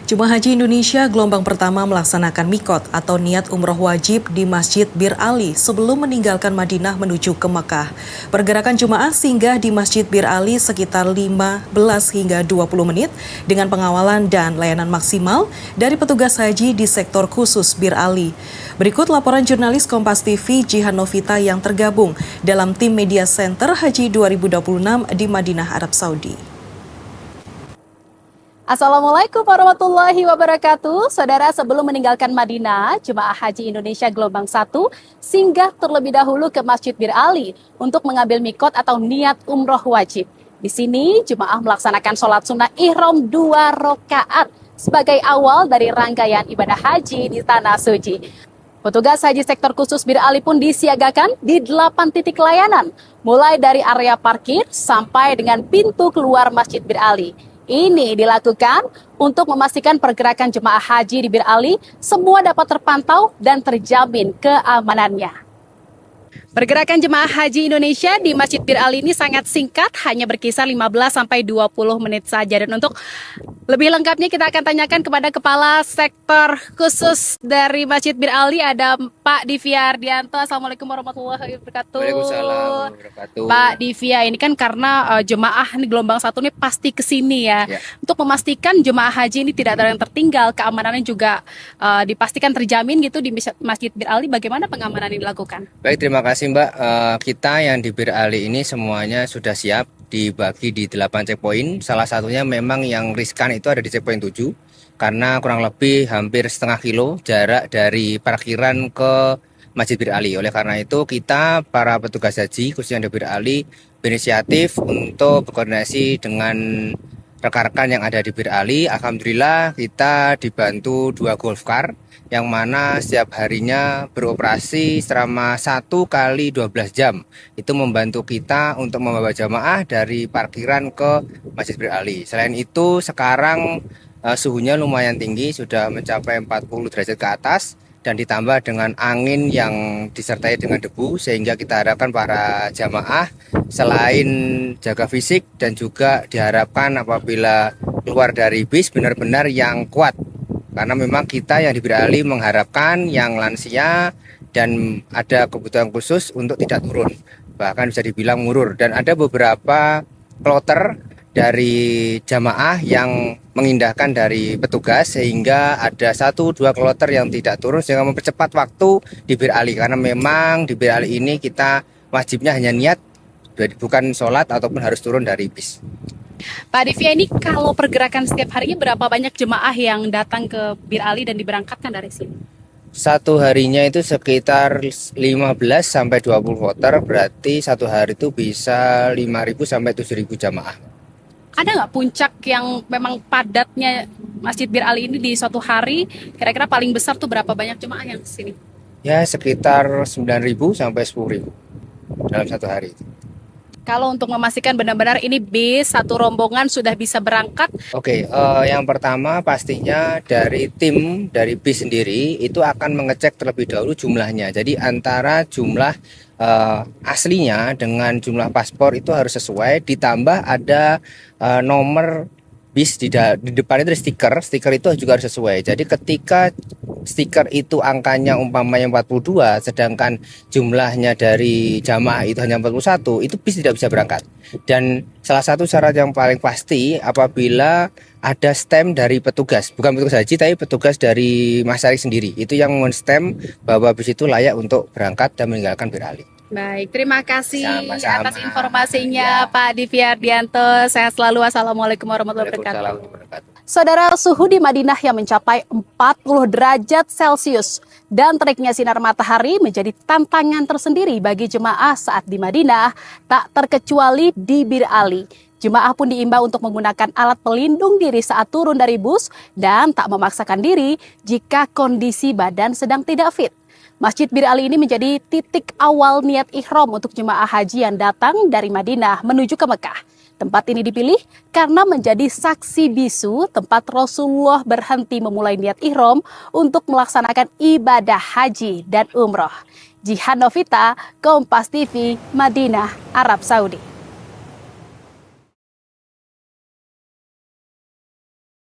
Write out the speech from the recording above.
Jemaah Haji Indonesia gelombang pertama melaksanakan mikot atau niat umroh wajib di Masjid Bir Ali sebelum meninggalkan Madinah menuju ke Mekah. Pergerakan jemaah singgah di Masjid Bir Ali sekitar 15 hingga 20 menit dengan pengawalan dan layanan maksimal dari petugas haji di sektor khusus Bir Ali. Berikut laporan jurnalis Kompas TV Jihan Novita yang tergabung dalam tim Media Center Haji 2026 di Madinah, Arab Saudi. Assalamualaikum warahmatullahi wabarakatuh. Saudara, sebelum meninggalkan Madinah, Jemaah Haji Indonesia Gelombang 1 singgah terlebih dahulu ke Masjid Bir Ali untuk mengambil mikot atau niat umroh wajib. Di sini, jemaah melaksanakan sholat sunnah ihram 2 rakaat sebagai awal dari rangkaian ibadah haji di Tanah Suci. Petugas haji sektor khusus Bir Ali pun disiagakan di 8 titik layanan, mulai dari area parkir sampai dengan pintu keluar Masjid Bir Ali. Ini dilakukan untuk memastikan pergerakan jemaah haji di Bir Ali semua dapat terpantau dan terjamin keamanannya. Pergerakan jemaah haji Indonesia di Masjid Bir Ali ini sangat singkat, hanya berkisar 15-20 menit saja. Dan untuk lebih lengkapnya kita akan tanyakan kepada Kepala Sektor Khusus dari Masjid Bir Ali, ada Pak Divya Ardianto. Assalamualaikum warahmatullahi wabarakatuh. Waalaikumsalam warahmatullahi wabarakatuh. Pak Divya, ini kan karena jemaah ini gelombang 1 ini pasti ke sini ya. Untuk memastikan jemaah haji ini tidak ada yang tertinggal, keamanannya juga dipastikan terjamin gitu di Masjid Bir Ali. Bagaimana pengamanan ini dilakukan? Baik, terima kasih Mbak. Kita yang di Bir Ali ini semuanya sudah siap, dibagi di 8 checkpoint. Salah satunya memang yang riskan itu ada di checkpoint 7, karena kurang lebih hampir setengah kilo jarak dari parkiran ke Masjid Bir Ali. Oleh karena itu kita para petugas haji khususnya di Bir Ali berinisiatif untuk berkoordinasi dengan rekan-rekan yang ada di Bir Ali. Alhamdulillah kita dibantu 2 golf car yang mana setiap harinya beroperasi selama 1 kali 12 jam. Itu membantu kita untuk membawa jamaah dari parkiran ke Masjid Bir Ali. Selain itu sekarang suhunya lumayan tinggi, sudah mencapai 40 derajat ke atas, dan ditambah dengan angin yang disertai dengan debu, sehingga kita harapkan para jamaah selain jaga fisik dan juga diharapkan apabila keluar dari bis benar-benar yang kuat. Karena memang kita yang di Bir Ali mengharapkan yang lansia dan ada kebutuhan khusus untuk tidak turun, bahkan bisa dibilang murur. Dan ada beberapa kloter dari jamaah yang mengindahkan dari petugas, sehingga ada 1-2 kloter yang tidak turun, sehingga mempercepat waktu di Bir Ali. Karena memang di Bir Ali ini kita wajibnya hanya niat, bukan sholat ataupun harus turun dari bis. Pak Divya, ini kalau pergerakan setiap harinya berapa banyak jemaah yang datang ke Bir Ali dan diberangkatkan dari sini? Satu harinya itu sekitar 15 sampai 20 kloter, berarti satu hari itu bisa 5.000 sampai 7.000 jamaah. Ada nggak puncak yang memang padatnya Masjid Bir Ali ini di suatu hari, kira-kira paling besar tuh berapa banyak jemaah yang kesini? Ya sekitar 9.000 sampai 10.000 dalam satu hari itu. Kalau untuk memastikan benar-benar ini bis satu rombongan sudah bisa berangkat. Oke, yang pertama pastinya dari tim dari bis sendiri itu akan mengecek terlebih dahulu jumlahnya. Jadi antara jumlah aslinya dengan jumlah paspor itu harus sesuai, ditambah ada nomor bis di depan itu ada stiker itu juga harus sesuai. Jadi ketika stiker itu angkanya umpamanya 42, sedangkan jumlahnya dari jamaah itu hanya 41, itu bis tidak bisa berangkat. Dan salah satu syarat yang paling pasti apabila ada stamp dari petugas, bukan petugas haji tapi petugas dari masyarakat sendiri, itu yang men-stamp bahwa bis itu layak untuk berangkat dan meninggalkan Bir Ali. Baik, terima kasih Sama-sama. atas informasinya Pak Divya Ardianto. Sehat selalu. Assalamualaikum warahmatullahi Waalaikumsalam wabarakatuh. warahmatullahi wabarakatuh. Saudara, suhu di Madinah yang mencapai 40 derajat Celcius dan teriknya sinar matahari menjadi tantangan tersendiri bagi jemaah saat di Madinah, tak terkecuali di Bir Ali. Jemaah pun diimbau untuk menggunakan alat pelindung diri saat turun dari bus dan tak memaksakan diri jika kondisi badan sedang tidak fit. Masjid Bir Ali ini menjadi titik awal niat ihram untuk jemaah haji yang datang dari Madinah menuju ke Mekah. Tempat ini dipilih karena menjadi saksi bisu tempat Rasulullah berhenti memulai niat ihram untuk melaksanakan ibadah haji dan umroh. Jihan Novita, Kompas TV, Madinah, Arab Saudi.